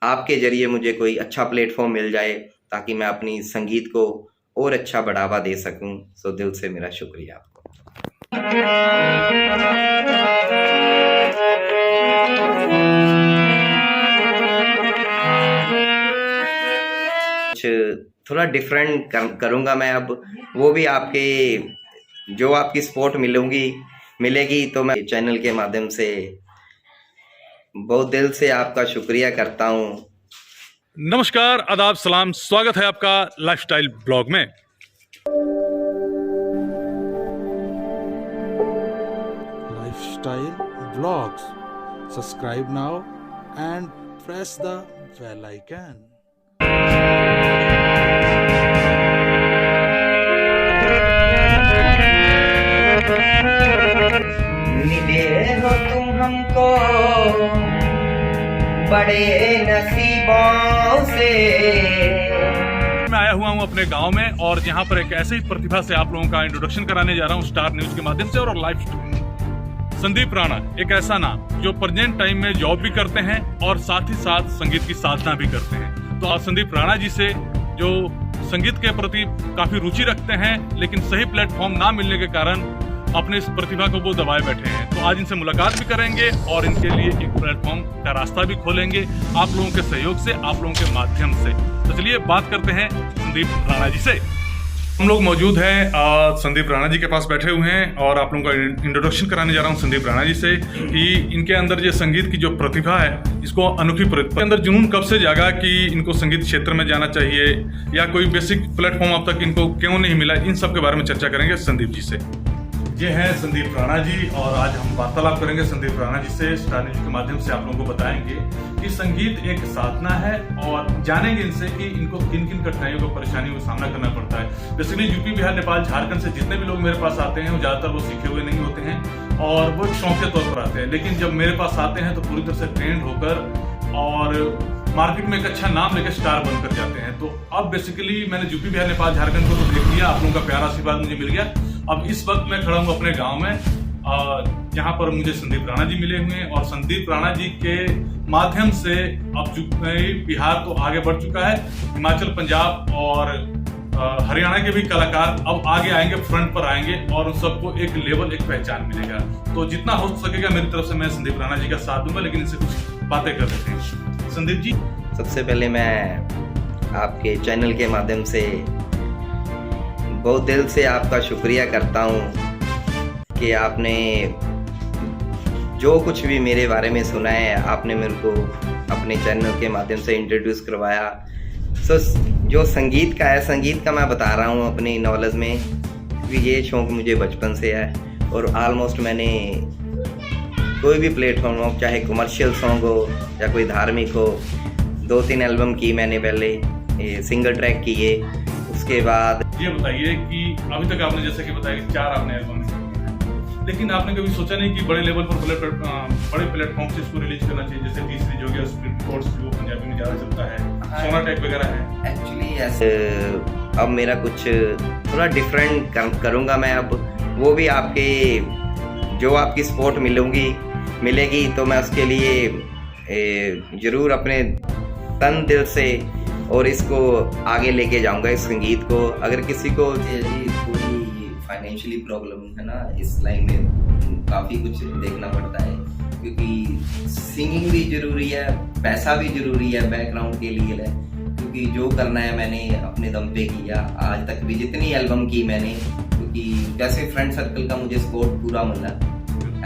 आपके ज़रिए मुझे कोई अच्छा प्लेटफ़ॉर्म मिल जाए ताकि मैं अपनी संगीत को और अच्छा बढ़ावा दे सकूं। सो दिल से मेरा शुक्रिया आपको। कुछ थोड़ा डिफरेंट करूँगा मैं अब, वो भी जो आपकी सपोर्ट मिलेगी तो मैं चैनल के माध्यम से बहुत दिल से आपका शुक्रिया करता हूँ। नमस्कार, आदाब, सलाम, स्वागत है आपका लाइफस्टाइल ब्लॉग में। Lifestyle Vlogs. Subscribe now and press the bell icon. मिले हो तुम हमको बड़े नसीबों से। मैं आया हुआ हूं अपने गांव में और यहां पर एक ऐसे ही प्रतिभा से आप लोगों का इंट्रोडक्शन कराने जा रहा हूं स्टार न्यूज के माध्यम से और लाइव स्ट्रीम। संदीप राणा एक ऐसा नाम जो प्रेजेंट टाइम में जॉब भी करते हैं और साथ ही साथ संगीत की साधना भी करते हैं। तो आज संदीप राणा जी से जो संगीत के प्रति काफी रुचि रखते हैं लेकिन सही प्लेटफॉर्म ना मिलने के कारण अपने इस प्रतिभा को वो दबाए बैठे हैं, तो आज इनसे मुलाकात भी करेंगे और इनके लिए एक प्लेटफॉर्म का रास्ता भी खोलेंगे आप लोगों के सहयोग से, आप लोगों के माध्यम से। तो चलिए बात करते हैं संदीप राणा जी से। हम लोग मौजूद हैं संदीप राणा जी के पास बैठे हुए हैं और आप लोगों का इंट्रोडक्शन कराने जा रहा हूं संदीप राणा जी से कि इनके अंदर जो संगीत की जो प्रतिभा है इसको अनोखी प्रतिभा अंदर जुनून कब से जागा कि इनको संगीत क्षेत्र में जाना चाहिए या कोई बेसिक प्लेटफॉर्म अब तक इनको क्यों नहीं मिला, इन सब के बारे में चर्चा करेंगे संदीप जी से। ये हैं संदीप राणा जी और आज हम वार्तालाप करेंगे संदीप राणा जी से। स्टार न्यूज के माध्यम से आप लोगों को बताएंगे कि संगीत एक साधना है और जानेंगे इनसे कि इनको किन किन कठिनाइयों को, परेशानियों का सामना करना पड़ता है। बेसिकली यूपी, बिहार, नेपाल, झारखंड से जितने भी लोग मेरे पास आते हैं वो ज्यादातर वो सीखे हुए नहीं होते हैं और वो एक शौक के तौर पर आते हैं, लेकिन जब मेरे पास आते हैं तो पूरी तरह से ट्रेंड होकर और मार्केट में एक अच्छा नाम लेकर स्टार बनकर जाते हैं। तो अब बेसिकली मैंने यूपी, बिहार, नेपाल, झारखंड को तो देख लिया, आप लोगों का प्यारा आशीर्वाद मुझे मिल गया। अब इस वक्त मैं खड़ा हूँ अपने गांव में यहाँ पर मुझे संदीप राणा जी मिले हुए हैं और संदीप राणा जी के माध्यम से अब बिहार तो आगे बढ़ चुका है, हिमाचल, पंजाब और हरियाणा के भी कलाकार अब आगे आएंगे, फ्रंट पर आएंगे और उन सबको एक लेवल, एक पहचान मिलेगा। तो जितना हो सकेगा मेरी तरफ से मैं संदीप राणा जी का साथ दूंगा, लेकिन इनसे कुछ बातें कर लेते हैं। संदीप जी, सबसे पहले मैं आपके चैनल के माध्यम से बहुत दिल से आपका शुक्रिया करता हूँ कि आपने जो कुछ भी मेरे बारे में सुना है, आपने मेरे को अपने चैनल के माध्यम से इंट्रोड्यूस करवाया। सो जो संगीत का है, संगीत का मैं बता रहा हूँ अपनी नॉलेज में, क्योंकि ये शौक़ मुझे बचपन से है और ऑलमोस्ट मैंने कोई भी प्लेटफॉर्म हो, चाहे कमर्शियल सॉन्ग हो या कोई धार्मिक हो, 2-3 एल्बम की मैंने पहले सिंगल ट्रैक किए। उसके बाद ये बताइए कि अभी तक आपने जैसे कि बताया कि 4 आपने एल्बम किए, लेकिन आपने कभी सोचा नहीं कि बड़े लेवल पर बड़े प्लेटफॉर्म से इसको रिलीज करना चाहिए, जैसे तीसरी जो गया स्प्रिट कोर्स जो पंजाबी में ज्यादा चलता है, सोनाटेक वगैरह है। एक्चुअली ऐसे अब मेरा कुछ थोड़ा डिफरेंट करूँगा मैं अब, वो भी जो आपकी सपोर्ट मिलेगी तो मैं उसके लिए ज़रूर अपने तन दिल से और इसको आगे लेके जाऊंगा इस संगीत को। अगर किसी को कोई फाइनेंशियली प्रॉब्लम है ना, इस लाइन में काफ़ी कुछ देखना पड़ता है, क्योंकि सिंगिंग भी ज़रूरी है, पैसा भी ज़रूरी है बैकग्राउंड के लिए, क्योंकि जो करना है मैंने अपने दम पे किया आज तक भी, जितनी एल्बम की मैंने, क्योंकि वैसे फ्रेंड सर्कल का मुझे सपोर्ट पूरा मिला।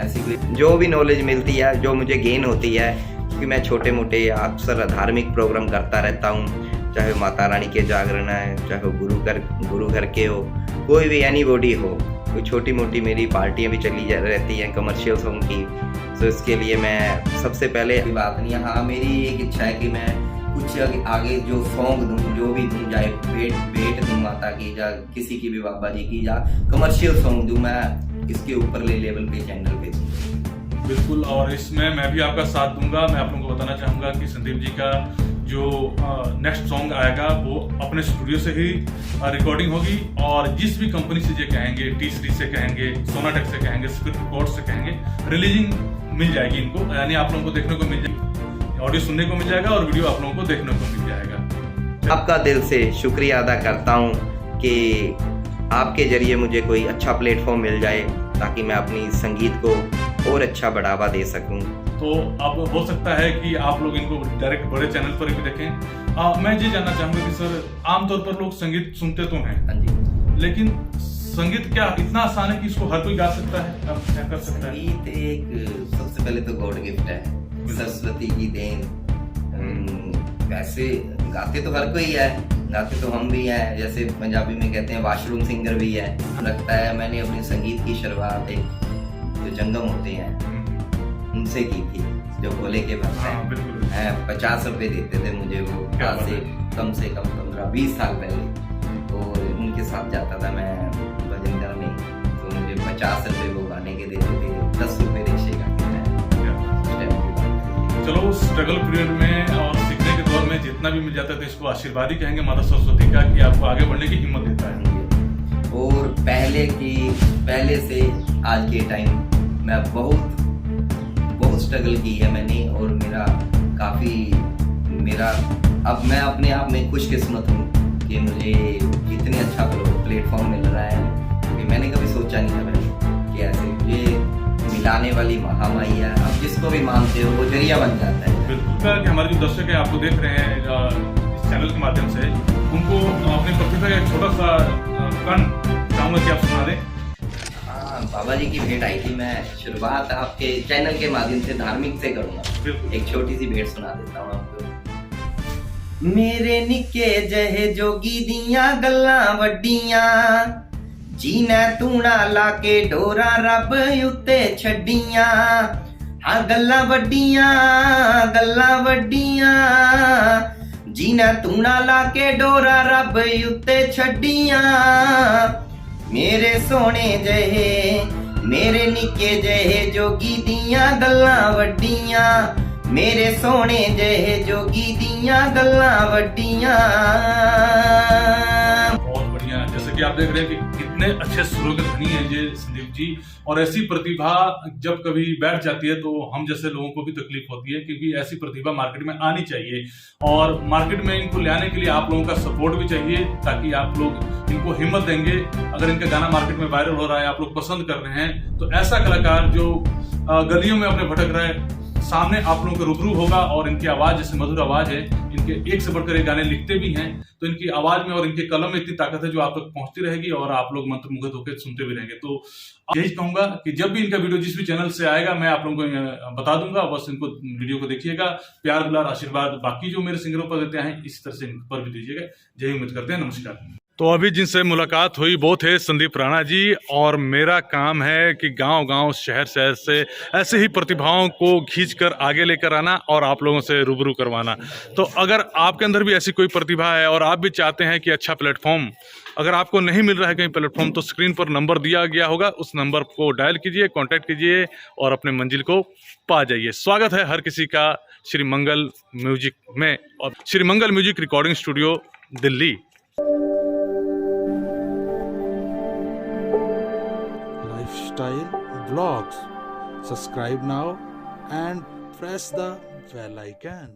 ऐसी कोई जो भी नॉलेज मिलती है, जो मुझे गेन होती है, क्योंकि मैं छोटे मोटे अक्सर धार्मिक प्रोग्राम करता रहता हूँ, चाहे माता रानी के जागरण है, चाहे गुरु घर के हो, कोई भी एनीबॉडी हो, कोई छोटी मोटी मेरी पार्टियाँ भी चली रहती हैं कमर्शियल सॉन्ग की। तो इसके लिए मैं सबसे पहले बात नहीं, हाँ मेरी एक इच्छा है कि मैं कुछ आगे जो सॉन्ग दूँ, जो भी दूँ, चाहे भेंट दूँ माता की, या किसी की भी बाबा जी की, या कमर्शियल सॉन्ग दूँ, मैं इसके ऊपर लेवल पे चैनल पे दूँ। बिल्कुल, और इसमें मैं भी आपका साथ दूंगा। मैं आप लोगों को बताना चाहूँगा कि संदीप जी का जो नेक्स्ट सॉन्ग आएगा वो अपने स्टूडियो से ही रिकॉर्डिंग होगी और जिस भी कंपनी से ये कहेंगे, टी सीरीज से कहेंगे, सोनाटेक से कहेंगे, स्पिरिट कोर्स से कहेंगे, रिलीजिंग मिल जाएगी इनको, यानी आप लोगों को देखने को मिल जाएगी। ऑडियो सुनने को मिल जाएगा और वीडियो आप लोगों को देखने को मिल जाएगा। आपका दिल से शुक्रिया अदा करता हूँ कि आपके जरिए मुझे कोई अच्छा प्लेटफॉर्म मिल जाए ताकि मैं अपनी संगीत को और अच्छा बढ़ावा दे सकूं। तो अब हो सकता है कि आप लोग इनको डायरेक्ट बड़े चैनल पर भी देखें। मैं ये जानना चाहूंगा कि सर, आमतौर पर लोग संगीत सुनते तो हैं, हाँ जी, लेकिन संगीत क्या इतना आसान है कि इसको हर कोई गा सकता है? अब क्या कर सकता है? संगीत एक सबसे पहले तो गॉड गिफ्ट है, सरस्वती की देन। वैसे गाते तो हर कोई है, गाते तो हम भी हैं, जैसे पंजाबी में कहते हैं वाशरूम सिंगर भी है। लगता है मैंने अपने संगीत की शुरुआत एक जो जंगम होते हैं उनसे की थी, जो भोले के भक्त हैं। 50 रुपए देते थे मुझे वो, आज से कम 15-20 साल पहले। और उनके साथ जाता था मैं भजन करने, तो मुझे 50 रुपए वो गाने के देते थे, 10 रुपए रिक्शे का देता। चलो, स्ट्रगल पीरियड में और सीखने के दौर में जितना भी मिल जाता है तो इसको आशीर्वाद ही कहेंगे माता सरस्वती का, कि आपको आगे बढ़ने की हिम्मत देता है। और पहले से आज के टाइम मैं बहुत स्ट्रगल की है मैंने, और अब मैं अपने आप में खुशकिस्मत हूँ कि मुझे इतने अच्छा प्लेटफॉर्म मिल रहा है, क्योंकि मैंने कभी सोचा नहीं था मैंने कि ऐसे ये मिलाने वाली महामारी है। आप जिसको भी मानते हो वो जरिया बन जाता है। बिल्कुल, कि हमारे जो दर्शक है आपको देख रहे हैं इस चैनल के माध्यम से, उनको अपनी प्रतिभा का एक छोटा सा कण चाहूंगा कि आप सुना दें। बाबा जी की भेंट आई थी, मैं शुरुआत आपके चैनल के माध्यम से धार्मिक से करूंगा। एक छोटी सी भेंट सुना देता हूँ आपको। मेरे निके जहे जोगी दियां गल्लां वड्डियां, जीना तूना लाके डोरा रब उत्ते छड्डियां। हाँ गल्लां वड्डियां, जीना तूना लाके डोरा रब उत्ते छड्डियां। मेरे सोने जहे मेरे निके जहे जोगी दियां गल्लां वड्डियां, मेरे सोने जहे जोगी दियां गल्लां वड्डियां। बहुत बढ़िया, जैसे कि आप देख रहे हैं कि कितने अच्छे सुरों के धनी हैं ये संदीप जी, और ऐसी प्रतिभा जब कभी बैठ जाती है तो हम जैसे लोगों को भी तकलीफ होती है, क्योंकि ऐसी प्रतिभा मार्केट में आनी चाहिए, और मार्केट में इनको ले आने के लिए आप लोगों का सपोर्ट भी चाहिए, ताकि आप लोग इनको हिम्मत देंगे। अगर इनका गाना मार्केट में वायरल हो रहा है, आप लोग पसंद कर रहे हैं, तो ऐसा कलाकार जो गलियों में अपने भटक रहा है, सामने आप लोगों के रूबरू होगा। और इनकी आवाज जैसे मधुर आवाज है, इनके एक से बढ़कर एक गाने लिखते भी हैं, तो इनकी आवाज में और इनके कलम में इतनी ताकत है जो आप तक पहुंचती रहेगी और आप लोग मंत्रमुग्ध होकर सुनते भी रहेंगे। तो यही कहूंगा कि जब भी इनका वीडियो जिस भी चैनल से आएगा मैं आप लोगों को बता दूंगा, बस इनको वीडियो को देखिएगा, प्यार दुलार आशीर्वाद बाकी जो मेरे सिंगरों पर देते हैं इसी तरह से इन पर भी दीजिएगा। जय हिंद करते हैं, नमस्कार। तो अभी जिनसे मुलाकात हुई वो थे संदीप राणा जी, और मेरा काम है कि गांव-गांव शहर से ऐसे ही प्रतिभाओं को खींचकर आगे लेकर आना और आप लोगों से रूबरू करवाना। तो अगर आपके अंदर भी ऐसी कोई प्रतिभा है और आप भी चाहते हैं कि अच्छा प्लेटफॉर्म, अगर आपको नहीं मिल रहा है कहीं प्लेटफॉर्म, तो स्क्रीन पर नंबर दिया गया होगा, उस नंबर को डायल कीजिए, कॉन्टैक्ट कीजिए और अपने मंजिल को पा जाइए। स्वागत है हर किसी का श्री मंगल म्यूजिक में, और Shri Mangal music recording studio Delhi. Lifestyle vlogs. Subscribe now and press the bell icon.